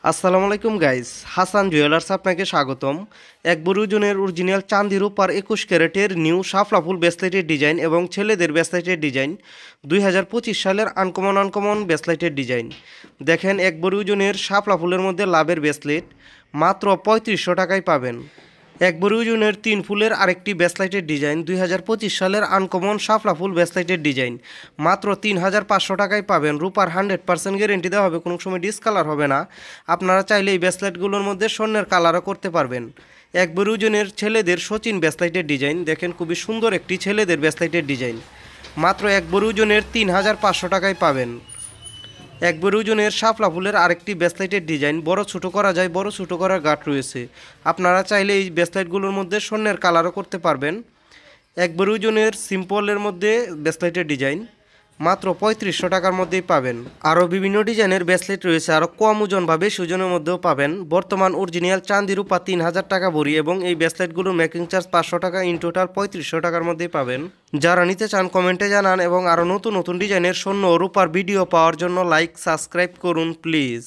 আসসালামু আলাইকুম guys, Hasan jewellers আপনাকে স্বাগতম। এক বড় ওজনের অরিজিনাল চাঁদি রূপার 21 ক্যারেটের নিউ শাপলা ফুল ব্রেসলেটের ডিজাইন এবং ছেলেদের ব্রেসলেটের ডিজাইন 2025 সালের আনকমন ব্রেসলেটের ডিজাইন। দেখেন, এক বড় ওজনের শাপলা ফুলের মধ্যে লাভের ব্রেসলেট মাত্র 3500 টাকায় পাবেন। এক বড় ওজনের 3 ফুলের আরেকটি ব্রেসলেটের ডিজাইন 2025 সালের আনকমন শাপলা ফুল ব্রেসলেটের ডিজাইন মাত্র 3500 টাকায় পাবেন। রূপার 100% গ্যারেন্টি দেওয়া হবে, কোনো সময় ডিসকালার হবে না। আপনারা চাইলে এই ব্রেসলেটগুলোর মধ্যে স্বর্ণের কালারও করতে পারবেন। এক বড় ওজনের ছেলেদের সচিন ব্রেসলেটের ডিজাইন দেখেন, খুবই সুন্দর একটি ছেলেদের ব্রেসলেটের ডিজাইন মাত্র এক বড় ওজনের 3500 টাকায় পাবেন। এক বড় ওজনের শাপলা ফুলের আরেকটি ব্রেসলেটের ডিজাইন বড় ছোট করা যায়, বড় ছোট করার গাঁট রয়েছে। আপনারা চাইলে এই ব্রেসলেটগুলোর মধ্যে স্বর্ণের কালারও করতে পারবেন। এক বড় ওজনের সিম্পলের মধ্যে ব্রেসলেটের ডিজাইন মাত্র 3500 টাকার মধ্যেই পাবেন। আরও বিভিন্ন ডিজাইনের ব্রেসলেট রয়েছে, আরও কম ওজন বা বেশি ওজনের মধ্যেও পাবেন। বর্তমান অরিজিনাল চাঁদি রূপা 3000 টাকা ভরি এবং এই ব্রেসলেটগুলোর মেকিং চার্জ 500 টাকা, ইন টোটাল 3500 টাকার মধ্যেই পাবেন। যারা নিতে চান কমেন্টে জানান এবং আরও নতুন নতুন ডিজাইনের স্বর্ণ ও রূপার ভিডিও পাওয়ার জন্য লাইক সাবস্ক্রাইব করুন প্লিজ।